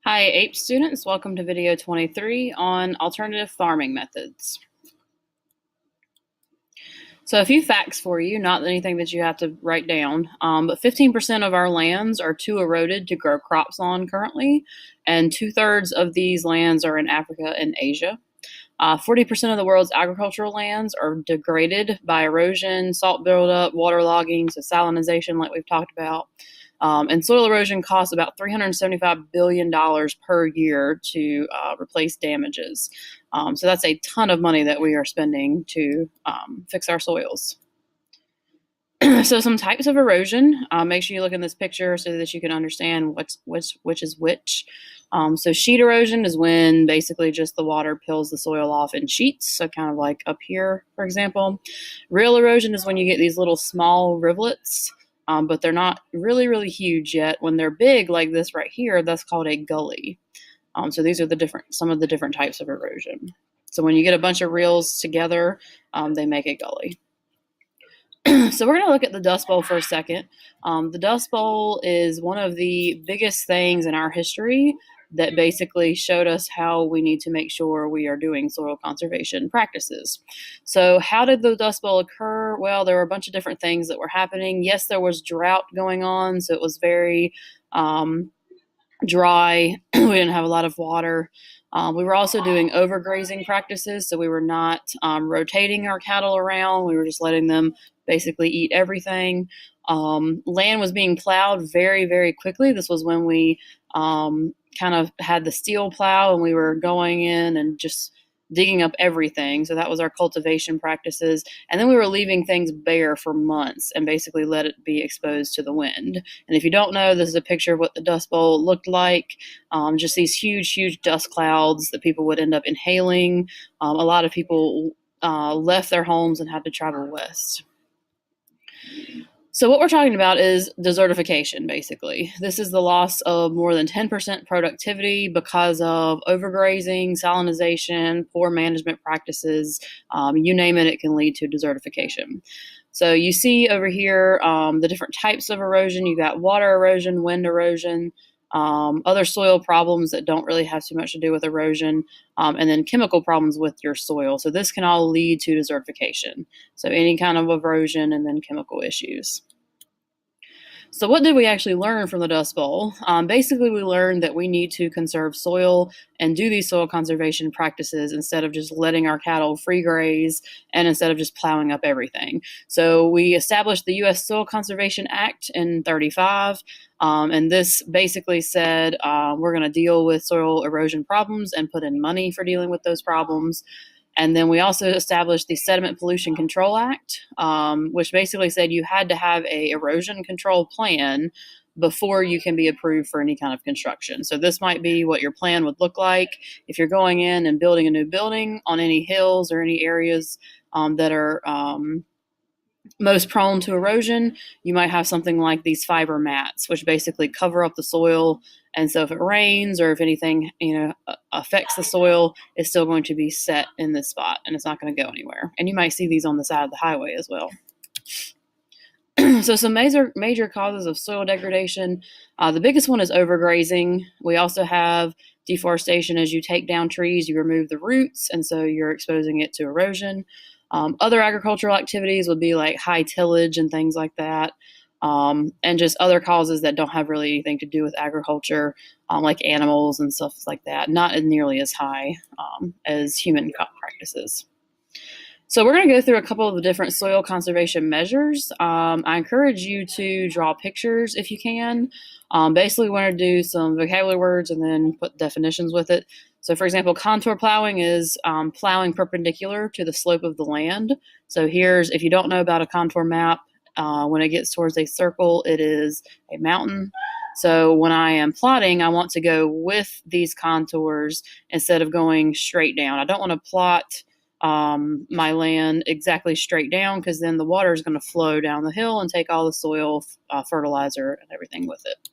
Hi, APE students. Welcome to video 23 on alternative farming methods. So a few facts for you, not anything that you have to write down, but 15% of our lands are too eroded to grow crops on currently, and 2/3 of these lands are in Africa and Asia. 40% of the world's agricultural lands are degraded by erosion, salt buildup, waterlogging, so salinization, like we've talked about. And soil erosion costs about $375 billion per year to replace damages. So that's a ton of money that we are spending to fix our soils. So some types of erosion. Make sure you look in this picture so that you can understand which is which. So sheet erosion is when basically just the water peels the soil off in sheets, so kind of like up here, for example. Real erosion is when you get these little small rivulets, but they're not really huge yet. When they're big like this right here, that's called a gully. So these are some of the different types of erosion. So when you get a bunch of reels together, they make a gully. So we're going to look at the Dust Bowl for a second. The Dust Bowl is one of the biggest things in our history that basically showed us how we need to make sure we are doing soil conservation practices. So how did the Dust Bowl occur? Well, there were a bunch of different things that were happening. Yes, there was drought going on, so it was very dry. We didn't have a lot of water. We were also doing overgrazing practices, so we were not rotating our cattle around. We were just letting them basically eat everything. Land was being plowed very quickly. This was when we kind of had the steel plow and we were going in and just digging up everything. So that was our cultivation practices. And then we were leaving things bare for months and basically let it be exposed to the wind. And if you don't know, this is a picture of what the Dust Bowl looked like. Just these huge dust clouds that people would end up inhaling. A lot of people left their homes and had to travel west. So what we're talking about is desertification, basically. This is the loss of more than 10% productivity because of overgrazing, salinization, poor management practices. You name it, it can lead to desertification. So you see over here the different types of erosion. You got water erosion, wind erosion, other soil problems that don't really have too much to do with erosion, and then chemical problems with your soil. So this can all lead to desertification. So any kind of erosion and then chemical issues. So what did we actually learn from the Dust Bowl? Basically, we learned that we need to conserve soil and do these soil conservation practices instead of just letting our cattle free graze and instead of just plowing up everything. So we established the U.S. Soil Conservation Act in 1935, and this basically said we're going to deal with soil erosion problems and put in money for dealing with those problems. And then we also established the Sediment Pollution Control Act, which basically said you had to have a erosion control plan before you can be approved for any kind of construction. So this might be what your plan would look like if you're going in and building a new building on any hills or any areas that are most prone to erosion. You might have something like these fiber mats, which basically cover up the soil. And so if it rains or if anything, affects the soil, it's still going to be set in this spot and it's not going to go anywhere. And you might see these on the side of the highway as well. So some major causes of soil degradation. The biggest one is overgrazing. We also have deforestation. As you take down trees, you remove the roots, and so you're exposing it to erosion. Other agricultural activities would be like high tillage and things like that, and just other causes that don't have really anything to do with agriculture, like animals and stuff like that, not nearly as high as human practices. So we're going to go through a couple of the different soil conservation measures. I encourage you to draw pictures if you can. Basically, we're going to do some vocabulary words and then put definitions with it. So for example, contour plowing is plowing perpendicular to the slope of the land. So if you don't know about a contour map, when it gets towards a circle, it is a mountain. So when I am plotting, I want to go with these contours instead of going straight down. I don't want to plot my land exactly straight down because then the water is going to flow down the hill and take all the soil, fertilizer, and everything with it.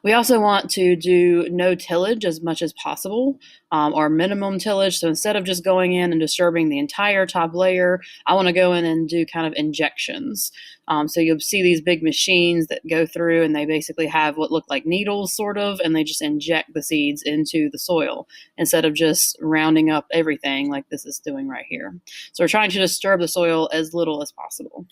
We also want to do no tillage as much as possible, or minimum tillage. So instead of just going in and disturbing the entire top layer, I want to go in and do kind of injections. So you'll see these big machines that go through and they basically have what look like needles, sort of, and they just inject the seeds into the soil instead of just rounding up everything like this is doing right here. So we're trying to disturb the soil as little as possible.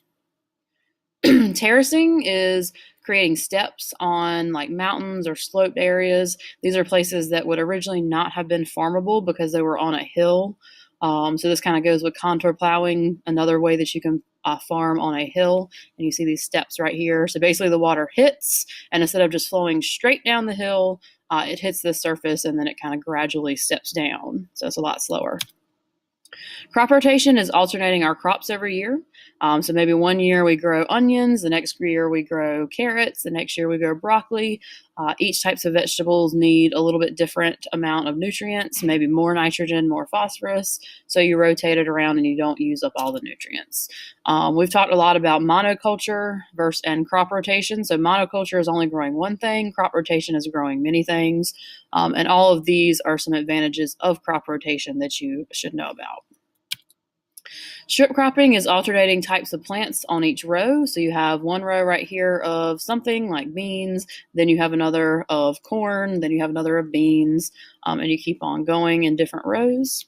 Terracing is creating steps on like mountains or sloped areas. These are places that would originally not have been farmable because they were on a hill. So this kind of goes with contour plowing, another way that you can farm on a hill. And you see these steps right here. So basically the water hits, and instead of just flowing straight down the hill, it hits the surface and then it kind of gradually steps down. So it's a lot slower. Crop rotation is alternating our crops every year. So maybe one year we grow onions, the next year we grow carrots, the next year we grow broccoli. Each types of vegetables need a little bit different amount of nutrients, maybe more nitrogen, more phosphorus. So you rotate it around and you don't use up all the nutrients. We've talked a lot about monoculture and crop rotation. So monoculture is only growing one thing, crop rotation is growing many things. And all of these are some advantages of crop rotation that you should know about. Strip cropping is alternating types of plants on each row. So you have one row right here of something like beans, then you have another of corn, then you have another of beans, and you keep on going in different rows.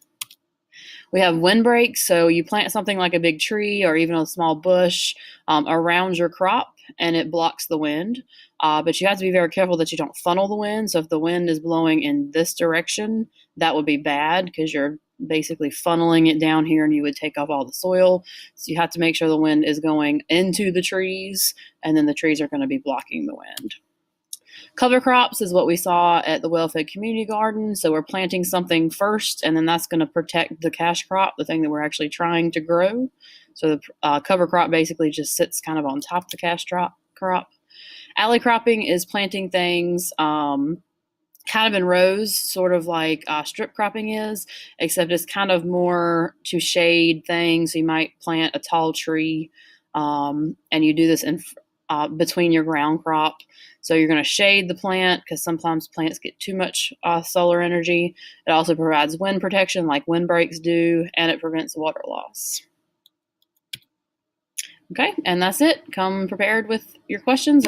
We have windbreaks, so you plant something like a big tree or even a small bush around your crop, and it blocks the wind. But you have to be very careful that you don't funnel the wind. So if the wind is blowing in this direction, that would be bad because you're basically funneling it down here and you would take off all the soil. So you have to make sure the wind is going into the trees, and then the trees are going to be blocking the wind. Cover crops is what we saw at the Well-Fed Community Garden. So we're planting something first, and then that's going to protect the cash crop, the thing that we're actually trying to grow. So the cover crop basically just sits kind of on top of the cash crop. Alley cropping is planting things kind of in rows, sort of like strip cropping is, except it's kind of more to shade things. So you might plant a tall tree, and you do this in between your ground crop. So you're going to shade the plant because sometimes plants get too much solar energy. It also provides wind protection like windbreaks do, and it prevents water loss. Okay, and that's it. Come prepared with your questions. And